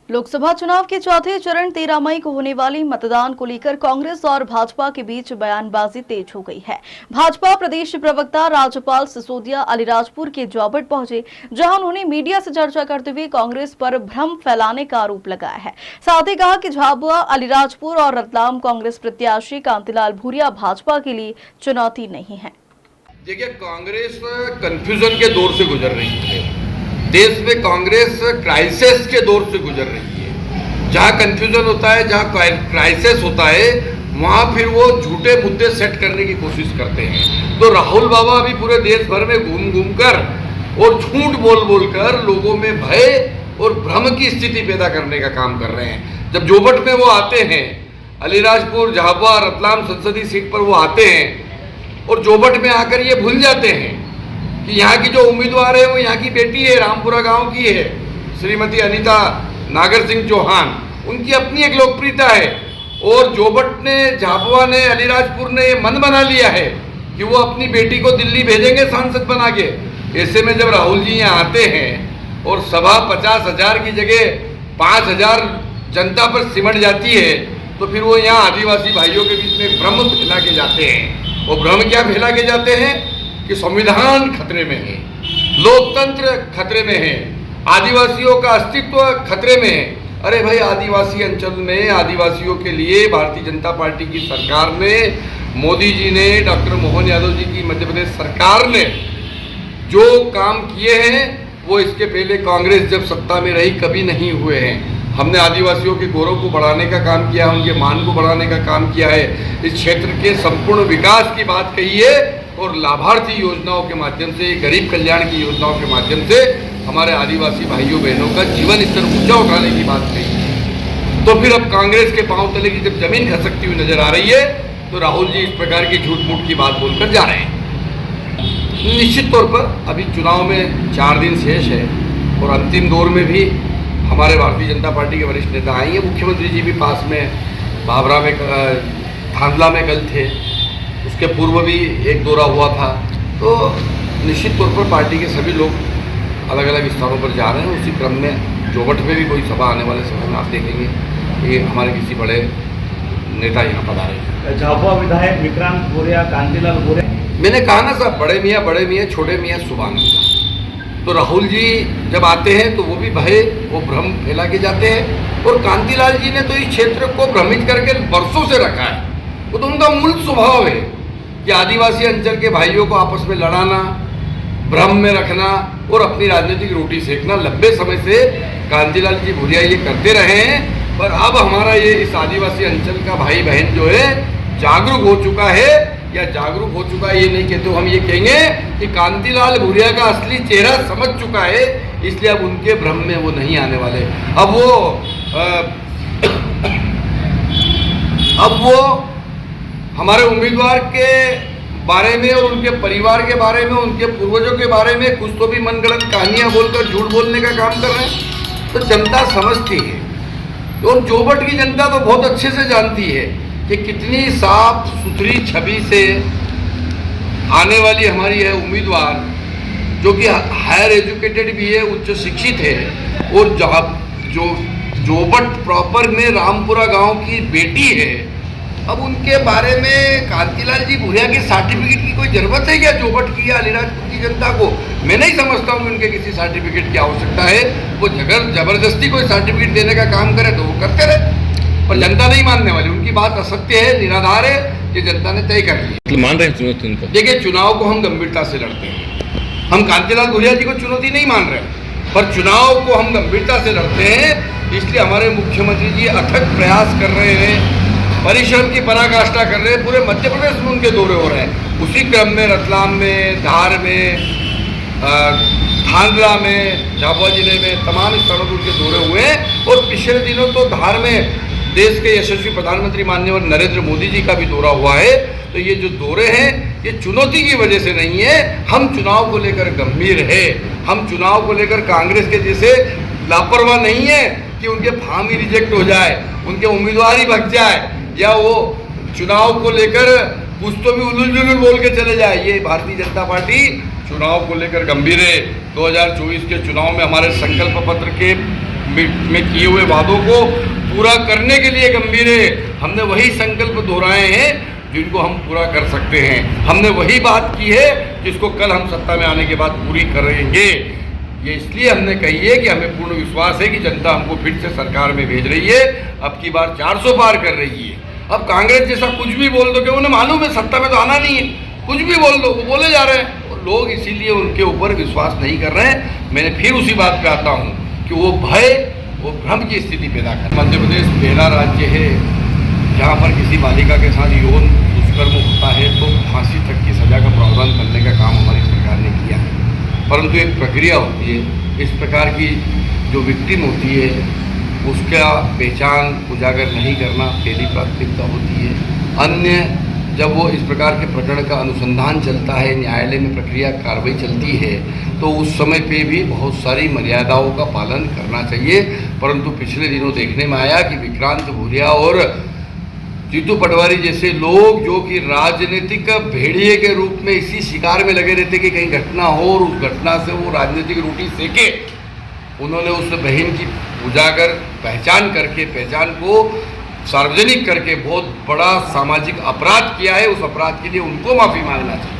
लोकसभा चुनाव के चौथे चरण 13 मई को होने वाली मतदान को लेकर कांग्रेस और भाजपा के बीच बयानबाजी तेज हो गई है। भाजपा प्रदेश प्रवक्ता राज्यपाल सिसोदिया अलीराजपुर के जौबट पहुंचे, जहां उन्होंने मीडिया से चर्चा करते हुए कांग्रेस पर भ्रम फैलाने का आरोप लगाया है। साथ ही कहा कि झाबुआ, अलीराजपुर और रतलाम कांग्रेस प्रत्याशी कांतिलाल भूरिया भाजपा के लिए चुनौती नहीं है। देखिए, कांग्रेस कंफ्यूजन के दौर से गुजर रही है। देश में कांग्रेस क्राइसिस के दौर से गुजर रही है। जहां कंफ्यूजन होता है, जहां क्राइसिस होता है, वहां फिर वो झूठे मुद्दे सेट करने की कोशिश करते हैं। तो राहुल बाबा अभी पूरे देश भर में घूम घूम कर और झूठ बोल बोल कर लोगों में भय और भ्रम की स्थिति पैदा करने का काम कर रहे हैं। जब जोबट में वो आते हैं, अलीराजपुर, झाबुआ, रतलाम संसदीय सीट पर वो आते हैं और जोबट में आकर ये भूल जाते हैं कि यहाँ की जो उम्मीदवार है वो यहाँ की बेटी है, रामपुरा गांव की है, श्रीमती अनीता नागर सिंह चौहान। उनकी अपनी एक लोकप्रियता है और जोबट ने, झाबुआ ने, अलीराजपुर ने ये मन बना लिया है कि वो अपनी बेटी को दिल्ली भेजेंगे सांसद बना के। ऐसे में जब राहुल जी यहाँ आते हैं और सभा 50,000 की जगह 5,000 जनता पर सिमट जाती है, तो फिर वो यहाँ आदिवासी भाइयों के बीच में भ्रम फैला के जाते हैं। वो भ्रम क्या फैला के जाते हैं कि संविधान खतरे में है, लोकतंत्र खतरे में है, आदिवासियों का अस्तित्व खतरे में है। अरे भाई, आदिवासी अंचल में आदिवासियों के लिए भारतीय जनता पार्टी की सरकार ने, मोदी जी ने, डॉक्टर मोहन यादव जी की मध्य प्रदेश सरकार ने जो काम किए हैं वो इसके पहले कांग्रेस जब सत्ता में रही कभी नहीं हुए हैं। हमने आदिवासियों के गौरव को बढ़ाने का काम किया, उनके मान को बढ़ाने का काम किया है। इस क्षेत्र के संपूर्ण विकास की बात कही है और लाभार्थी योजनाओं के माध्यम से, गरीब कल्याण की योजनाओं के माध्यम से हमारे आदिवासी भाइयों बहनों का जीवन स्तर ऊंचा उठाने की बात कही है। तो फिर अब कांग्रेस के पांव तले की जब जमीन खसकती हुई नजर आ रही है, तो राहुल जी इस प्रकार की झूठ मूठ की बात बोलकर जा रहे हैं। निश्चित तौर पर अभी चुनाव में 4 दिन शेष है और अंतिम दौर में भी हमारे भारतीय जनता पार्टी के वरिष्ठ नेता आएंगे। मुख्यमंत्री जी भी पास में भाभरा में, थांदला में कल थे, उसके पूर्व भी एक दौरा हुआ था। तो निश्चित तौर पर पार्टी के सभी लोग अलग अलग स्थानों पर जा रहे हैं। उसी क्रम में जोबट में भी कोई सभा आने वाले समय में आप देखेंगे कि हमारे किसी बड़े नेता यहाँ पधारे। झाबुआ विधायक विक्रांत भूरिया, कांतिलाल भूरिया, मैंने कहा ना साहब, बड़े मियाँ, छोटे मियाँ सुबह मियाँ। तो राहुल जी जब आते हैं तो वो भी भय, वो भ्रम फैला के जाते हैं। और कांतिलाल जी ने तो इस क्षेत्र को भ्रमित करके वर्षों से रखा है। वो तो उनका मूल स्वभाव है कि आदिवासी अंचल के भाइयों को आपस में लड़ाना, भ्रम में रखना और अपनी राजनीतिक रोटी सेकना। लंबे समय से कांतिलाल जी भूरिया ये करते रहे हैं, पर अब हमारा ये इस आदिवासी अंचल का भाई बहन जो है जागरूक हो चुका है, या जागरूक हो चुका है ये नहीं कहते, हम ये कहेंगे कि कांतिलाल भूरिया का असली चेहरा समझ चुका है, इसलिए अब उनके भ्रम में वो नहीं आने वाले। अब वो हमारे उम्मीदवार के बारे में और उनके परिवार के बारे में, उनके पूर्वजों के बारे में कुछ तो भी मनगढ़ंत कहानियां बोलकर झूठ बोलने का काम कर रहे हैं। तो जनता समझती है और जोबट की जनता तो बहुत अच्छे से जानती है कि कितनी साफ सुथरी छवि से आने वाली हमारी है उम्मीदवार, जो कि हायर एजुकेटेड भी है, उच्च शिक्षित है और जो जोबट प्रॉपर में रामपुरा गांव की बेटी है। अब उनके बारे में कांतिलाल जी भूरिया के सर्टिफिकेट की कोई जरूरत है क्या जोबट की या अलीराजपुर की जनता को? मैं नहीं समझता हूँ कि उनके किसी सर्टिफिकेट की आवश्यकता है। वो जबरदस्ती कोई सर्टिफिकेट देने का काम करे तो वो करते रहे, पर जनता नहीं मानने वाली। उनकी बात असत्य है, निराधार है, ये जनता ने तय कर लिया। मान रहे हैं। देखिए, चुनाव को हम गंभीरता से लड़ते हैं। हम कांतिलाल भूरिया जी को चुनौती नहीं मान रहे, पर चुनाव को हम गंभीरता से लड़ते हैं। इसलिए हमारे मुख्यमंत्री जी अथक प्रयास कर रहे हैं, परिश्रम की पराकाष्ठा कर रहे हैं। पूरे मध्य प्रदेश में उनके दौरे हो रहे हैं। उसी क्रम में रतलाम में, धार में, थांदला में, झाबुआ जिले में तमाम स्थानों पर उनके दौरे हुए हैं। और पिछले दिनों तो धार में देश के यशस्वी प्रधानमंत्री माननीय नरेंद्र मोदी जी का भी दौरा हुआ है। तो ये जो दौरे हैं ये चुनौती की वजह से नहीं है। हम चुनाव को लेकर गंभीर है। हम चुनाव को लेकर कांग्रेस के जैसे लापरवाह नहीं है कि उनके फॉर्म ही रिजेक्ट हो जाए, उनके उम्मीदवार ही भग जाए, या वो चुनाव को लेकर कुछ तो भी उलझ जुलझ बोल के चले जाए। ये भारतीय जनता पार्टी चुनाव को लेकर गंभीर है। 2024 के चुनाव में हमारे संकल्प पत्र के में किए हुए वादों को पूरा करने के लिए गंभीर है। हमने वही संकल्प दोहराए हैं जिनको हम पूरा कर सकते हैं। हमने वही बात की है जिसको कल हम सत्ता में आने के बाद पूरी करेंगे। ये इसलिए हमने कही है कि हमें पूर्ण विश्वास है कि जनता हमको फिर से सरकार में भेज रही है, अब की बार 400 पार कर रही है। अब कांग्रेस जैसा कुछ भी बोल दो कि उन्हें मालूम है सत्ता में तो आना नहीं है, कुछ भी बोल दो, वो बोले जा रहे हैं और लोग इसीलिए उनके ऊपर विश्वास नहीं कर रहे हैं। मैंने फिर उसी बात पे आता हूँ कि वो भय, वो भ्रम की स्थिति पैदा कर। मध्य प्रदेश पहला राज्य है जहाँ पर किसी बालिका के साथ यौन दुष्कर्म होता है तो फांसी तक की सजा का प्रावधान करने का काम हमारी सरकार ने किया है। परंतु एक प्रक्रिया होती है, इस प्रकार की जो विक्टिम होती है उसका पहचान उजागर नहीं करना पहली प्राथमिकता होती है। अन्य जब वो इस प्रकार के प्रकरण का अनुसंधान चलता है, न्यायालय में प्रक्रिया कार्रवाई चलती है, तो उस समय पे भी बहुत सारी मर्यादाओं का पालन करना चाहिए। परंतु पिछले दिनों देखने में आया कि विक्रांत भूरिया और जीतू पटवारी जैसे लोग जो कि राजनीतिक भेड़िए के रूप में इसी शिकार में लगे रहते कि कहीं घटना हो और उस घटना से वो राजनीतिक रोटी सेके, उन्होंने उस बहन की उजागर पहचान करके, पहचान को सार्वजनिक करके बहुत बड़ा सामाजिक अपराध किया है। उस अपराध के लिए उनको माफ़ी मांगना चाहिए।